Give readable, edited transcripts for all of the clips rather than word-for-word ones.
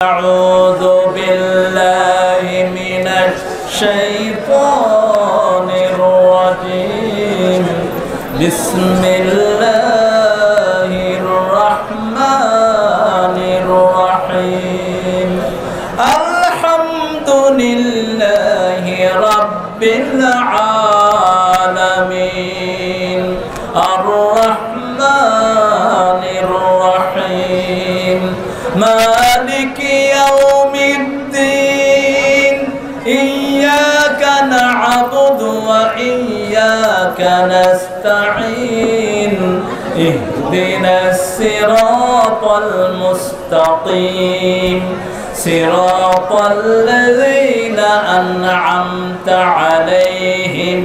أعوذ بالله من الشيطان الرجيم بسم الله الرحمن الرحيم الحمد لله رب العالمين الرحمن الرحيم مالك يوم الدين إياك نعبد وإياك نستعين اهدنا الصراط المستقيم صراط الذين أنعمت عليهم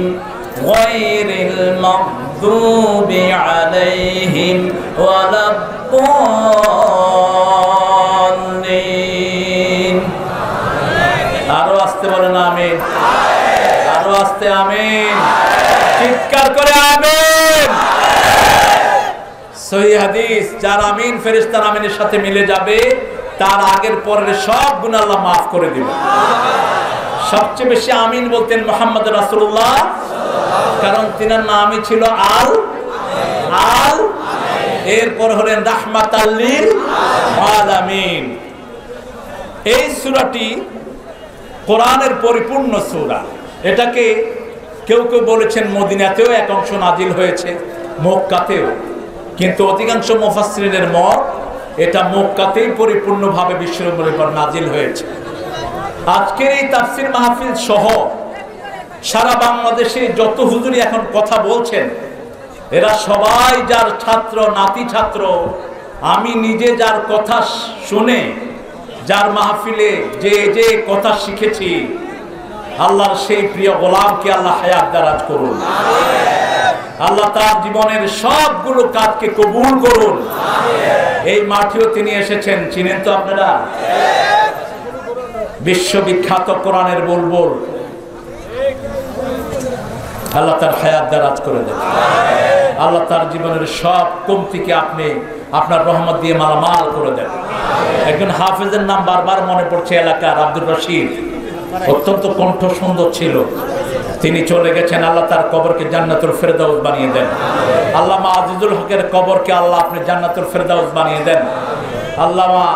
غير المغضوب عليهم ولا الضالين আরো আস্তে বলেন আমিন আরো আস্তে আমিন চিৎকার করে আমিন সহিহ হাদিস যার আমিন ফেরেশতার আমিনের সাথে মিলে যাবে তার আগের পরের সব গুনাহ আল্লাহ maaf করে দিবেন সবচেয়ে বেশি আমিন বলতেন মুহাম্মদ রাসূলুল্লাহ কারণ তিনার নামই ছিল আল এরপর হলেন রাহমাতাল লিল আলামিন। এই সূরাটি কোরআনের পরিপূর্ণ সূরা। এটাকে কেউ কেউ বলেছেন মদিনাতেও এক অংশ নাজিল হয়েছে, মক্কাতেও, কিন্তু অধিকাংশ মুফাসসিরিনের মত এটা মক্কাতেই পরিপূর্ণভাবে বিশ্বনবীর উপর নাজিল হয়েছে। আজকের এই তাফসীর মাহফিল সহ সারা বাংলাদেশে যত হুজুরি এখন কথা বলছেন এরা সবাই যার ছাত্র, নাতি ছাত্র। আমি নিজে যার কথা শুনে, যার মাহফিলে যে কথা শিখেছি, আল্লাহর সেই প্রিয় গোলামকে আল্লাহ হায়াত দারাজ করুন, আল্লাহ তার জীবনের সবগুলো কাজকে কবুল করুন। এই মাঠেও তিনি এসেছেন, চিনেন তো আপনারা, বিশ্ববিখ্যাত কোরআনের বুলবুল। আল্লাহ তার হায়াত দারাজ করে দেন, আল্লাহ তার জীবনের সব কমতিকে আপনি আপনার রহমত দিয়ে মালামাল করে দেন। একজন হাফেজের নাম বারবার মনে পড়ছে এলাকার, আব্দুর রশিদ, অত্যন্ত কণ্ঠ সুন্দর ছিল, তিনি চলে গেছেন। আল্লাহ তার কবরকে জান্নাতুল ফেরদাউস বানিয়ে দেন। আল্লামা আজিজুল হকের কবরকে আল্লাহ আপনি জান্নাতুল ফেরদাউস বানিয়ে দেন। আল্লামা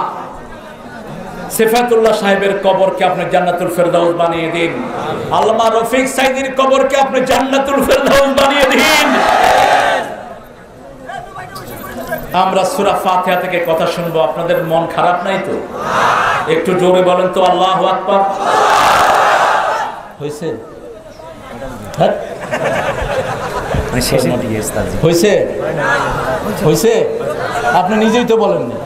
সিফাতুল্লাহ সাহেবের কবরকে আপনি জান্নাতুল ফেরদাউস বানিয়ে দিন। আল্লামা রফিক সাইদির কবরকে আপনি জান্নাতুল ফেরদাউস বানিয়ে দিন। আমরা সূরা ফাতিহা থেকে কথা শুনবো, আপনাদের মন খারাপ নাই তো? একটু জোরে বলেন তো আল্লাহু আকবার। হয়েছে হয়েছে আপনি নিজেই তো বলেননি।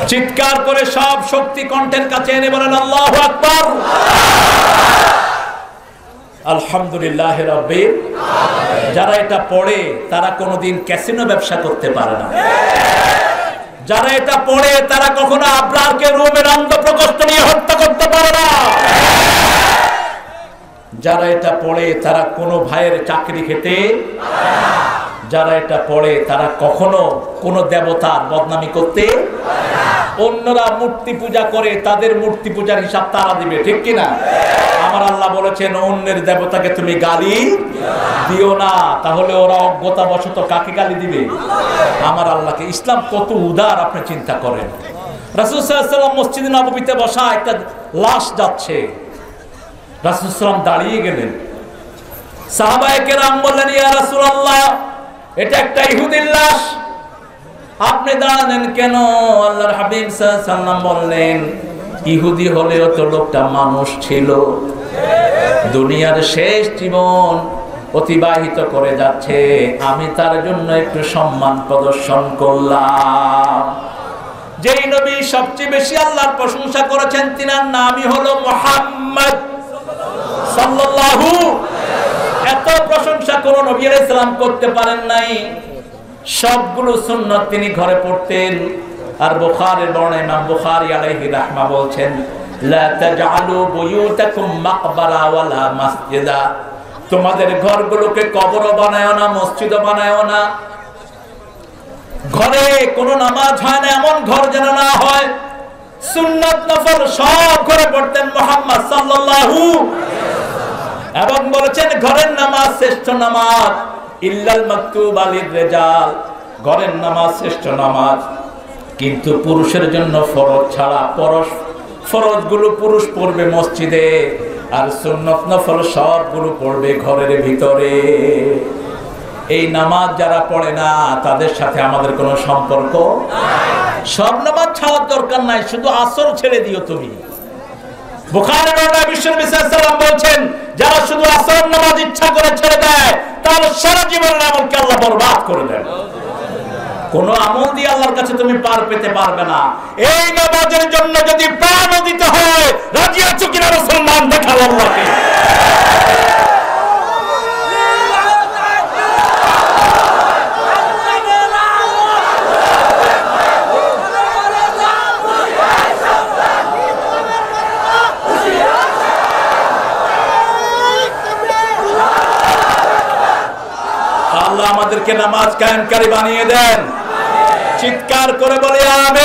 চিৎকার করে সব শক্তি কণ্ঠের কাছে এনে বলেন আল্লাহু আকবার। আলহামদুলিল্লাহ রাব্বিল আলামিন। যারা এটা পড়ে তারা কোনোদিন ক্যাসিনো ব্যবসা করতে পারে না। যারা এটা পড়ে তারা কখনো আবরারকে রোমের অন্ধ প্রকোষ্ঠ নিয়ে হত্যা করতে পারে না। যারা এটা পড়ে তারা কোনো ভাইয়ের চাকরি খেতে পারে না। যারা এটা পড়ে তারা কখনো কোনো দেবতার বদনামি করতে পারে না। অন্যরা মূর্তি পূজা করে, তাদের মূর্তি পূজার হিসাব তারা দিবে, ঠিক কিনা? আমার আল্লাহ বলেছেন অন্যের দেবতাকে তুমি গালি দিও না, তাহলে ওরা অজ্ঞতাবশত কাকে গালি দিবে? আমার আল্লাহকে। ইসলাম কত উদার আপনি চিন্তা করেন। রাসূল সাল্লাল্লাহু আলাইহি ওয়াসাল্লাম মসজিদে নববীতে বসা, একটা লাশ যাচ্ছে, রাসূল সাল্লাল্লাহু আলাইহি ওয়াসাল্লাম দাঁড়িয়ে গেলেন। সাহাবায়ে কেরাম বললেন ইয়া রাসূলুল্লাহ, এটা একটা ইহুদির লাশ, আপনি দাঁড়ালেন কেন? আল্লাহর হাবিব সাল্লাল্লাহু আলাইহি ওয়াসাল্লাম বললেন ইহুদি হলেও তো লোকটা মানুষ ছিল, দুনিয়ার শেষ জীবন অতিবাহিত করে যাচ্ছে, আমি তার জন্য একটু সম্মান প্রদর্শন করলাম। যেই নবী সবচেয়ে বেশি আল্লাহর প্রশংসা করেছেন তিনার নামই হলো মুহাম্মদ সাল্লাল্লাহু। এত প্রশংসা কোন নবী আলাইহিস সালাম করতে পারেন নাই। সবগুলো সুন্নাত তিনি ঘরে পড়তেন। আর বুখারীর বর্ণনায় ইমাম বুখারী আলাইহি রাহমা বলছেন লা তাজআলু বুয়ুতাকুম মাকবারা ওয়ালা মাসজিদা, তোমাদের ঘরগুলোকে কবরও বানায়ও না, মসজিদও বানায়ও না। ঘরে কোনো নামাজ হয় না এমন ঘর যেন না হয়। সুন্নাত নফল সব ঘরে পড়তেন মুহাম্মদ সাল্লাল্লাহু, এবং বলেছেন ঘরের নামাজ শ্রেষ্ঠ নামাজ, ইল্লাল মাকতুব আলির রিজাল, ঘরের নামাজ শ্রেষ্ঠ নামাজ, কিন্তু পুরুষের জন্য ফরজ ছাড়া ফরজগুলো পুরুষ পড়বে মসজিদে, আর সুন্নাত নফল সবগুলো পড়বে ঘরের ভিতরে। এই নামাজ যারা পড়ে না তাদের সাথে আমাদের কোনো সম্পর্ক নাই। সব নামাজ ছাড়ার দরকার নাই, শুধু আসর ছেড়ে দিও তুমি। বুখারীর বর্ণনা বিশ্বনবী সাল্লাল্লাহু আলাইহি ওয়াসাল্লাম বলেছেন, যারা শুধু আসর নামাজ ইচ্ছা করে ছেড়ে দেয় তাহলে সারা জীবনের আমলকে আল্লাহ বরবাদ করে দেন। কোন আমল দিয়ে আল্লাহর কাছে তুমি পার পেতে পারবে না। এই নামাজের জন্য যদি প্রাণ দিতে হয়, রাজি আছো কিনা মুসলমান? দেখাও আল্লাহকে। আল্লাহ আমাদেরকে নামাজ কায়েমকারী বানিয়ে দেন। চিৎকার করে বলে আমিন।